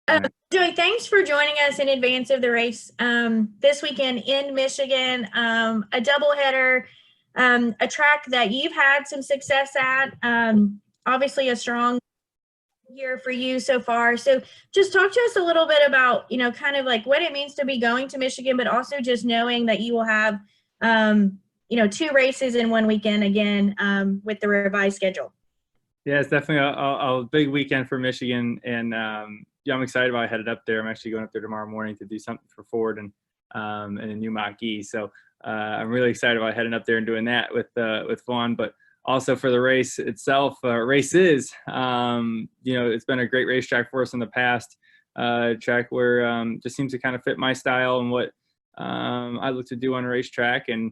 Joey, thanks for joining us in advance of the race this weekend in Michigan. A doubleheader, a track that you've had some success at. Obviously, a strong year for you so far. So, just talk to us a little bit about kind of like what it means to be going to Michigan, but also just knowing that you will have two races in one weekend again with the revised schedule. Yeah, it's definitely a big weekend for Michigan, and yeah, I'm excited about headed up there. I'm actually going up there tomorrow morning to do something for Ford and a new Mach-E. So I'm really excited about heading up there and doing that with Vaughn, but also for the race itself. Races, it's been a great racetrack for us in the past. Track where just seems to kind of fit my style and what I look to do on a racetrack, and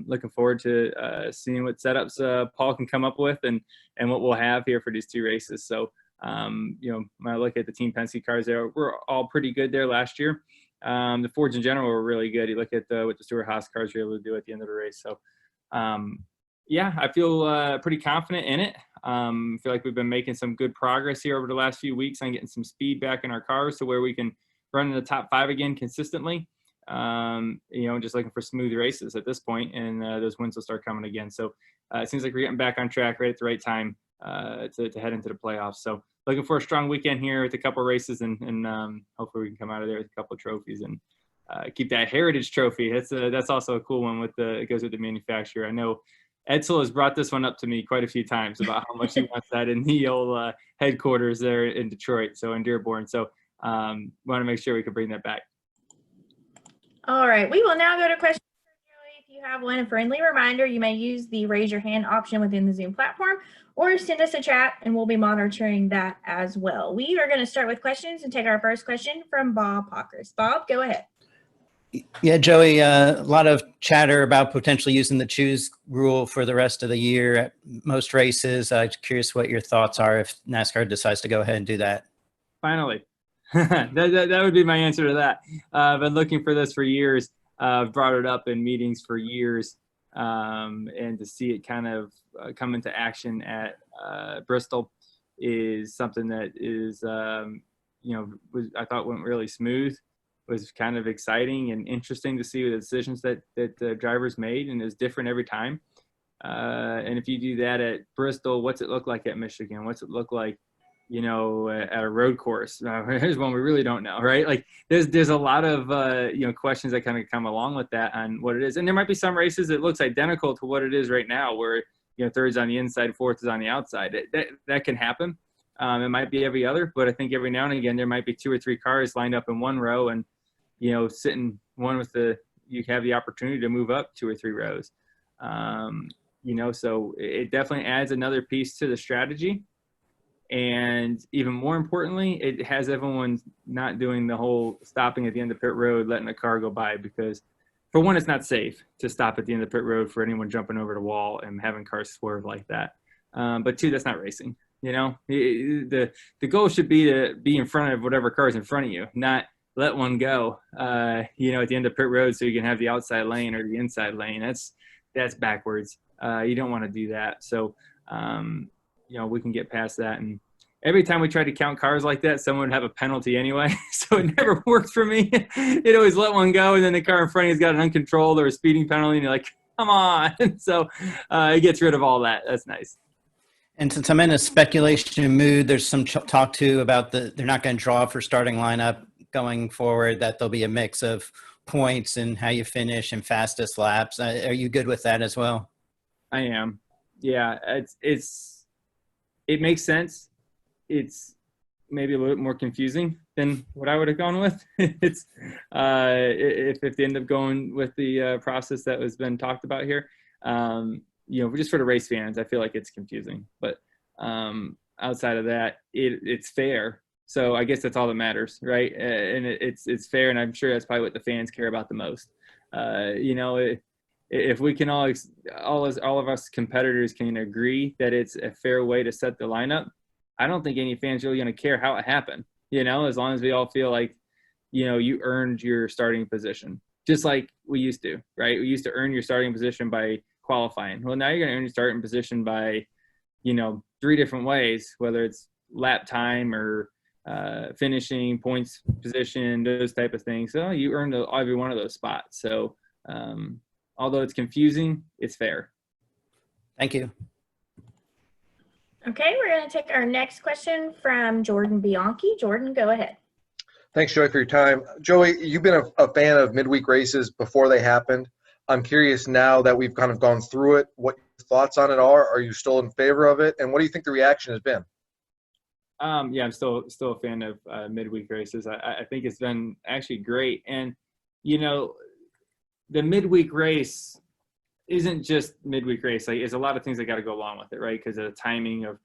looking forward to seeing what setups Paul can come up with and what we'll have here for these two races. So, when I look at the Team Penske cars, they were all pretty good there last year. The Fords in general were really good. You look at what the Stewart-Haas cars were able to do at the end of the race. So, yeah, I feel pretty confident in it. I feel like we've been making some good progress here over the last few weeks on getting some speed back in our cars to where we can run in the top 5 again consistently. Just looking for smooth races at this point, and those wins will start coming again. So it seems like we're getting back on track right at the right time to head into the playoffs. So looking for a strong weekend here with a couple of races, and hopefully we can come out of there with a couple of trophies and keep that heritage trophy. That's also a cool one it goes with the manufacturer. I know Edsel has brought this one up to me quite a few times about how much he wants that in the old headquarters there in Detroit, so in Dearborn. So want to make sure we can bring that back. All right, we will now go to questions for Joey. If you have one, a friendly reminder, you may use the raise your hand option within the Zoom platform or send us a chat and we'll be monitoring that as well. We are going to start with questions and take our first question from Bob Hawkers. Bob, go ahead. Yeah, Joey, a lot of chatter about potentially using the choose rule for the rest of the year at most races. I'm curious what your thoughts are if NASCAR decides to go ahead and do that. Finally. that would be my answer to that. I've been looking for this for years. I've brought it up in meetings for years, and to see it kind of come into action at Bristol is something that is, I thought went really smooth. Was kind of exciting and interesting to see the decisions that the drivers made, and it was different every time. And if you do that at Bristol, what's it look like at Michigan? What's it look like at a road course? Here's one we really don't know, right? Like there's a lot of, questions that kind of come along with that on what it is. And there might be some races that looks identical to what it is right now where, third's on the inside, fourth is on the outside. That can happen. It might be every other, but I think every now and again, there might be 2 or 3 cars lined up in one row and, sitting one with you have the opportunity to move up 2 or 3 rows. So it definitely adds another piece to the strategy. And even more importantly, it has everyone not doing the whole stopping at the end of pit road, letting a car go by, because for one, it's not safe to stop at the end of pit road for anyone jumping over the wall and having cars swerve like that. But 2, that's not racing. The goal should be to be in front of whatever car is in front of you, not let one go, at the end of pit road so you can have the outside lane or the inside lane. That's backwards. You don't want to do that. So, we can get past that. And every time we tried to count cars like that, someone would have a penalty anyway. So it never worked for me. It always let one go, and then the car in front of you's got an uncontrolled or a speeding penalty, and you're like, come on. So it gets rid of all that. That's nice. And since I'm in a speculation mood, there's some talk too about they're not going to draw for starting lineup going forward, that there'll be a mix of points and how you finish and fastest laps. Are you good with that as well? I am. Yeah, it makes sense. It's maybe a little bit more confusing than what I would have gone with. It's if they end up going with the process that has been talked about here. Just for the race fans, I feel like it's confusing. But outside of that, it's fair. So I guess that's all that matters, right? And it's fair, and I'm sure that's probably what the fans care about the most. If we can all of us competitors can agree that it's a fair way to set the lineup, I don't think any fans really going to care how it happened, as long as we all feel like, you earned your starting position, just like we used to, right? We used to earn your starting position by qualifying. Well, now you're going to earn your starting position by, 3 different ways, whether it's lap time or finishing, points, position, those type of things. So you earned every one of those spots. So although it's confusing, it's fair. Thank you. Okay, we're going to take our next question from Jordan Bianchi. Jordan, go ahead. Thanks, Joey, for your time. Joey, you've been a fan of midweek races before they happened. I'm curious now that we've kind of gone through it, what your thoughts on it are. Are you still in favor of it? And what do you think the reaction has been? Yeah, I'm still a fan of midweek races. I think it's been actually great. And, the midweek race isn't just midweek race. Like, there's a lot of things that got to go along with it, right? Because of the timing of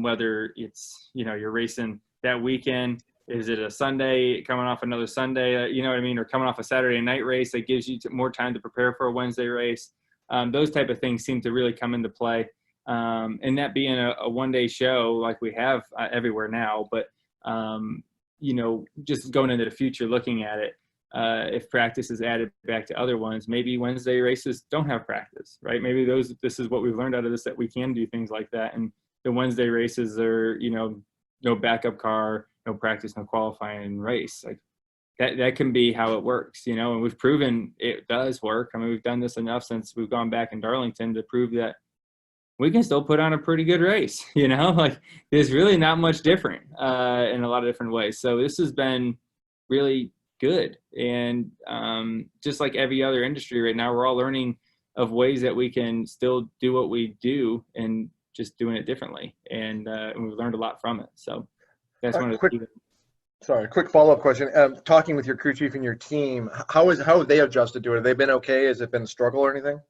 whether it's, you're racing that weekend. Is it a Sunday coming off another Sunday, you know what I mean? Or coming off a Saturday night race that gives you more time to prepare for a Wednesday race. Those type of things seem to really come into play. And that being a one-day show like we have everywhere now, but, just going into the future, looking at it, if practice is added back to other ones, maybe Wednesday races don't have practice, right? Maybe this is what we've learned out of this, that we can do things like that. And the Wednesday races are, no backup car, no practice, no qualifying race. Like that can be how it works, and we've proven it does work. I mean, we've done this enough since we've gone back in Darlington to prove that we can still put on a pretty good race, like there's really not much different in a lot of different ways. So this has been really good. And just like every other industry right now, we're all learning of ways that we can still do what we do and just doing it differently. And we've learned a lot from it. So that's one of the quick follow-up question. Talking with your crew chief and your team, how have they adjusted to it? Have they been okay? Has it been a struggle or anything?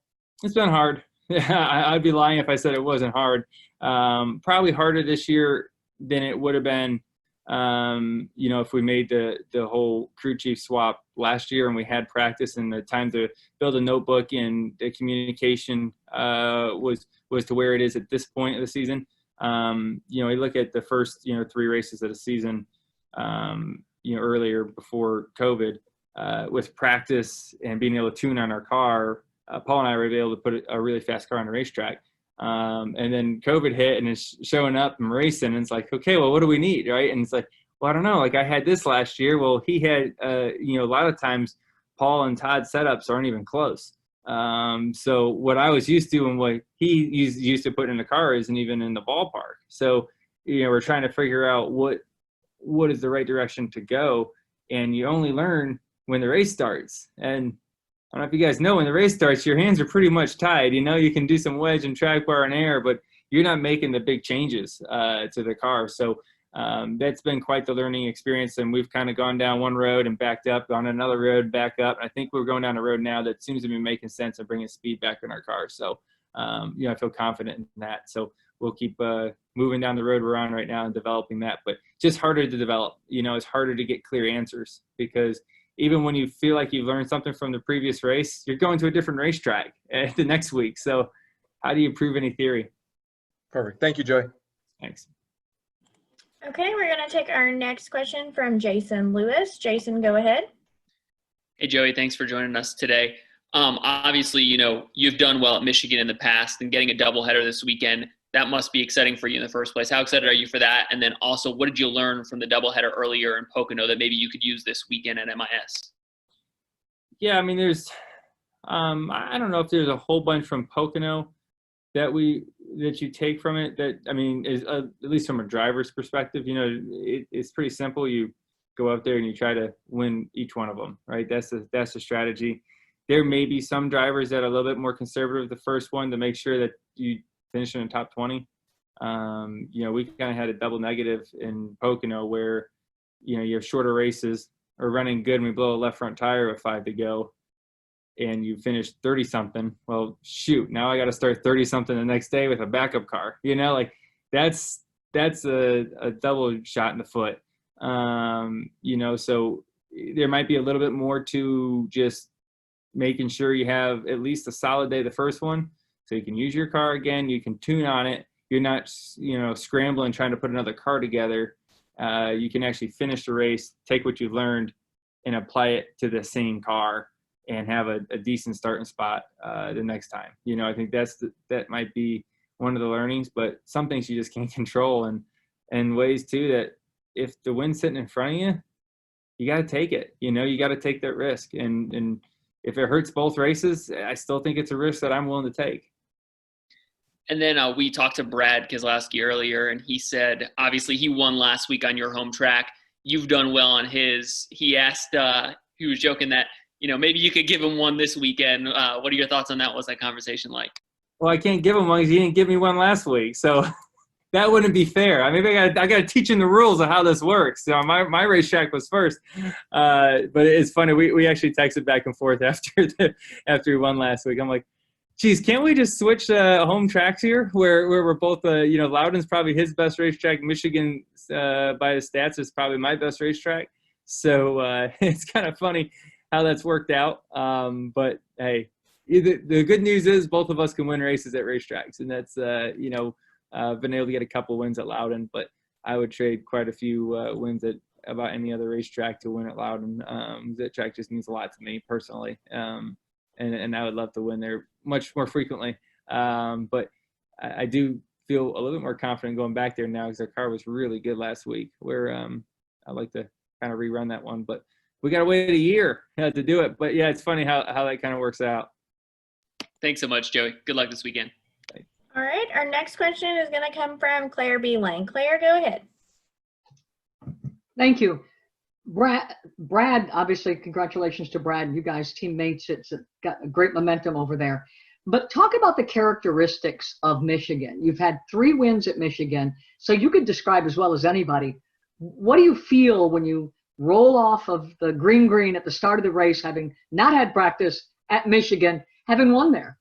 It's been hard. Yeah, I'd be lying if I said it wasn't hard. Probably harder this year than it would have been, if we made the whole crew chief swap last year and we had practice and the time to build a notebook and the communication was to where it is at this point of the season. You look at the first, 3 races of the season, earlier before COVID, with practice and being able to tune on our car. Paul and I were able to put a really fast car on the racetrack. And then COVID hit and it's showing up and racing. And it's like, okay, well, what do we need? Right. And it's like, well, I don't know. Like I had this last year. Well, he had, a lot of times Paul and Todd's setups aren't even close. So what I was used to and what he used to put in the car isn't even in the ballpark. So, we're trying to figure out what is the right direction to go. And you only learn when the race starts. And I don't know if you guys know, when the race starts, your hands are pretty much tied. You can do some wedge and track bar and air, but you're not making the big changes to the car. So that's been quite the learning experience. And we've kind of gone down one road and backed up, on another road, back up. I think we're going down a road now that seems to be making sense and bringing speed back in our car. So, I feel confident in that. So we'll keep moving down the road we're on right now and developing that. But just harder to develop. It's harder to get clear answers because even when you feel like you've learned something from the previous race, you're going to a different racetrack the next week. So how do you prove any theory? Perfect. Thank you, Joey. Thanks. Okay, we're going to take our next question from Jason Lewis. Jason, go ahead. Hey, Joey, thanks for joining us today. Obviously, you've done well at Michigan in the past, and getting a doubleheader this weekend, that must be exciting for you in the first place. How excited are you for that? And then also, what did you learn from the doubleheader earlier in Pocono that maybe you could use this weekend at MIS? Yeah, I mean, there's, I don't know if there's a whole bunch from Pocono that you take from it. That, I mean, is at least from a driver's perspective, it's pretty simple. You go up there and you try to win each one of them, right? That's the strategy. There may be some drivers that are a little bit more conservative the first one to make sure that you finish in the top 20. We kind of had a double negative in Pocono where, you have shorter races or running good and we blow a left front tire with 5 to go and you finish 30 something. Well, shoot, now I got to start 30 something the next day with a backup car, that's a double shot in the foot. So there might be a little bit more to just making sure you have at least a solid day the first one so you can use your car again, you can tune on it, you're not scrambling trying to put another car together. You can actually finish the race, take what you've learned and apply it to the same car and have a decent starting spot the next time. I think that might be one of the learnings, but some things you just can't control and ways too that if the wind's sitting in front of you, you got to take it. You got to take that risk. And if it hurts both races, I still think it's a risk that I'm willing to take. And then we talked to Brad Keselowski earlier, and he said, obviously he won last week on your home track. You've done well on his. He asked, he was joking that, maybe you could give him one this weekend. What are your thoughts on that? What's that conversation like? Well, I can't give him one because he didn't give me one last week. So that wouldn't be fair. I mean, I got to teach him the rules of how this works. So my racetrack was first. But it's funny. We actually texted back and forth after we won last week. I'm like, geez, can't we just switch home tracks here where we're both, Loudon's probably his best racetrack. Michigan, by the stats, is probably my best racetrack. So it's kind of funny how that's worked out. But, hey, the good news is both of us can win races at racetracks. And that's, been able to get a couple wins at Loudon. But I would trade quite a few wins at about any other racetrack to win at Loudon. That track just means a lot to me personally. And I would love to win there much more frequently. But I do feel a little bit more confident going back there now because our car was really good last week, where I'd like to kind of rerun that one. But we got to wait a year to do it. But, yeah, it's funny how that kind of works out. Thanks so much, Joey. Good luck this weekend. All right. Our next question is going to come from Claire B. Lane. Claire, go ahead. Thank you. Brad, obviously, congratulations to Brad. You guys, teammates, it's got a great momentum over there. But talk about the characteristics of Michigan. You've had 3 wins at Michigan, so you could describe as well as anybody. What do you feel when you roll off of the green at the start of the race, having not had practice at Michigan, having won there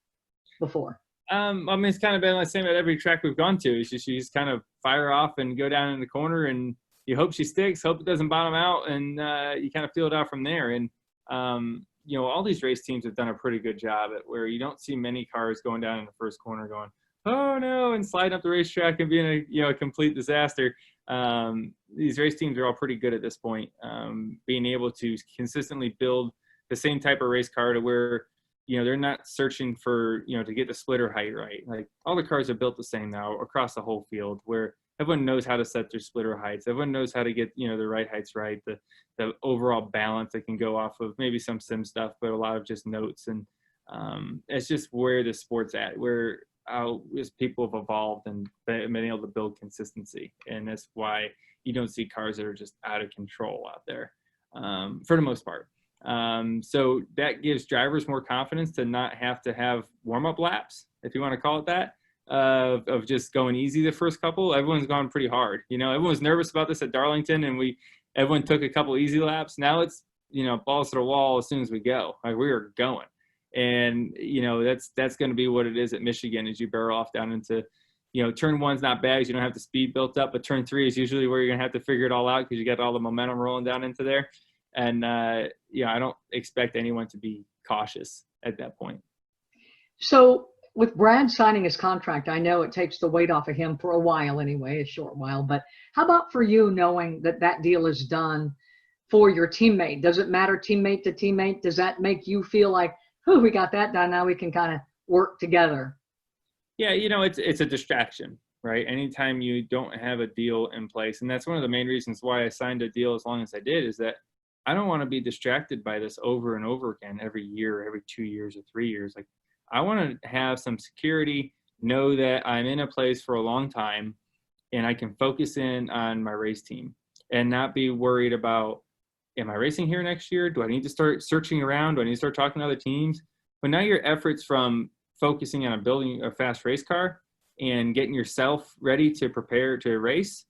before? I mean, it's kind of been the same at every track we've gone to. It's just you just kind of fire off and go down in the corner, and you hope she sticks, hope it doesn't bottom out, and you kind of feel it out from there. And, all these race teams have done a pretty good job at where you don't see many cars going down in the first corner going, oh, no, and sliding up the racetrack and being a complete disaster. These race teams are all pretty good at this point, being able to consistently build the same type of race car to where, they're not searching for, to get the splitter height right. Like, all the cars are built the same now across the whole field, where everyone knows how to set their splitter heights. Everyone knows how to get, the right heights right, the overall balance that can go off of maybe some sim stuff, but a lot of just notes. And it's just where the sport's at, where as people have evolved and been able to build consistency. And that's why you don't see cars that are just out of control out there for the most part. So that gives drivers more confidence to not have to have warm-up laps, if you want to call it that, of just going easy the first couple. Everyone's gone pretty hard. Everyone was nervous about this at Darlington, and everyone took a couple easy laps. Now it's, balls to the wall as soon as we go. Like, we are going. And, that's going to be what it is at Michigan as you barrel off down into, turn 1's not bad because you don't have the speed built up, but turn 3 is usually where you're going to have to figure it all out because you got all the momentum rolling down into there. And, I don't expect anyone to be cautious at that point. So with Brad signing his contract, I know it takes the weight off of him for a while anyway, a short while. But how about for you knowing that deal is done for your teammate? Does it matter teammate to teammate? Does that make you feel like, oh, we got that done, now we can kind of work together? Yeah, it's a distraction, right? Anytime you don't have a deal in place. And that's one of the main reasons why I signed a deal as long as I did, is that I don't want to be distracted by this over and over again every year, every 2 years or 3 years. Like, I want to have some security, know that I'm in a place for a long time, and I can focus in on my race team and not be worried about, am I racing here next year? Do I need to start searching around? Do I need to start talking to other teams? But now your efforts from focusing on building a fast race car and getting yourself ready to prepare to race,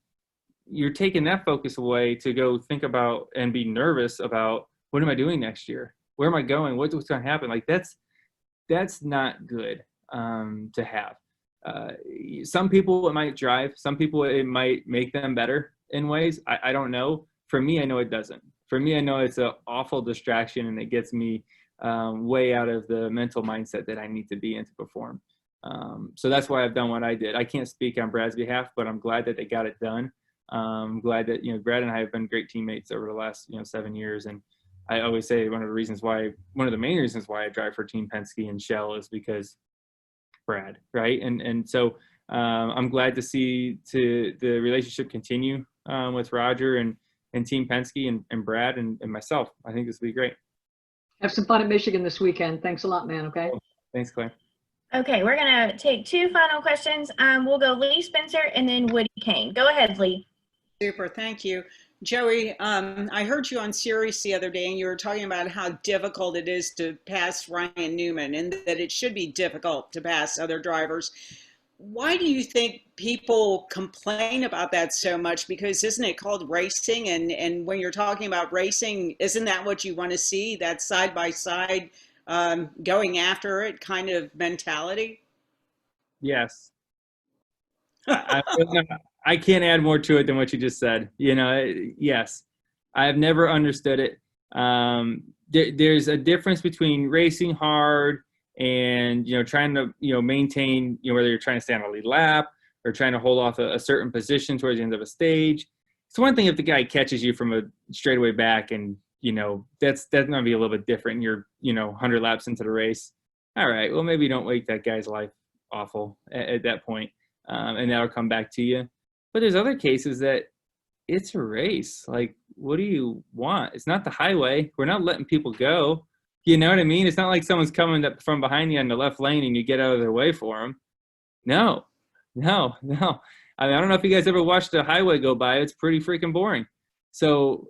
you're taking that focus away to go think about and be nervous about, what am I doing next year? Where am I going? What's going to happen? Like, that's not good to have. Some people it might drive. Some people it might make them better in ways. I don't know. For me, I know it doesn't. For me, I know it's an awful distraction, and it gets me way out of the mental mindset that I need to be in to perform. So that's why I've done what I did. I can't speak on Brad's behalf, but I'm glad that they got it done. I'm glad that, Brad and I have been great teammates over the last, 7 years. And I always say one of the main reasons why I drive for Team Penske and Shell is because Brad, right? And so I'm glad to see the relationship continue with Roger and Team Penske and Brad and myself. I think this will be great. Have some fun at Michigan this weekend. Thanks a lot, man. Okay. Thanks, Claire. Okay, we're gonna take two final questions. We'll go Lee Spencer and then Woody Kane. Go ahead, Lee. Super, thank you. Joey, I heard you on Sirius the other day and you were talking about how difficult it is to pass Ryan Newman and that it should be difficult to pass other drivers. Why do you think people complain about that so much? Because isn't it called racing? And when you're talking about racing, isn't that what you want to see, that side-by-side going after it kind of mentality? Yes. I can't add more to it than what you just said. Yes, I've never understood it. There's a difference between racing hard and, trying to, maintain, whether you're trying to stay on a lead lap or trying to hold off a certain position towards the end of a stage. It's one thing if the guy catches you from a straightaway back and, that's going to be a little bit different. You're, 100 laps into the race. All right, well, maybe you don't make that guy's life awful at that point, and that'll come back to you. But there's other cases that it's a race. Like, what do you want? It's not the highway. We're not letting people go. You know what I mean? It's not like someone's coming up from behind you on the left lane and you get out of their way for them. No. I mean, I don't know if you guys ever watched a highway go by. It's pretty freaking boring. So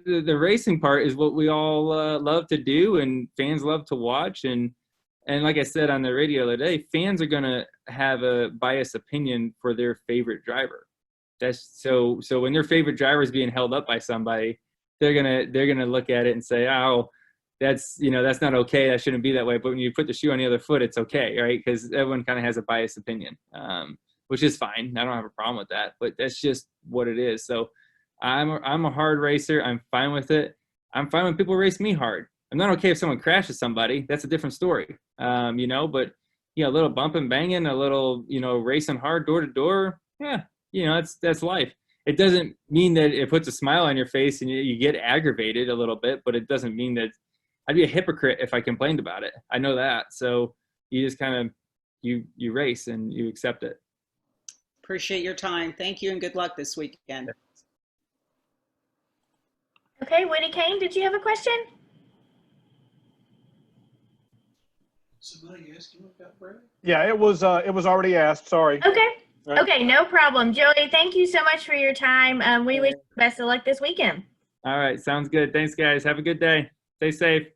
the racing part is what we all love to do and fans love to watch. And like I said on the radio the other day, fans are going to have a biased opinion for their favorite driver. That's so when their favorite driver is being held up by somebody, they're gonna look at it and say, oh, that's not okay. That shouldn't be that way. But when you put the shoe on the other foot, it's okay, right? Because everyone kind of has a biased opinion, which is fine. I don't have a problem with that. But that's just what it is. So I'm a hard racer. I'm fine with it. I'm fine when people race me hard. I'm not okay if someone crashes somebody. That's a different story, But a little bump and banging, a little racing hard door to door, yeah. That's life. It doesn't mean that it puts a smile on your face and you get aggravated a little bit, but it doesn't mean that I'd be a hypocrite if I complained about it. I know that. So you just kind of, you race and you accept it. Appreciate your time. Thank you and good luck this weekend. Okay, Woody Kane, did you have a question? Somebody asked him about Brad? Yeah, it was already asked. Sorry. Okay. Right. Okay, no problem. Joey, thank you so much for your time. We wish you the best of luck this weekend. All right. Sounds good. Thanks, guys. Have a good day. Stay safe.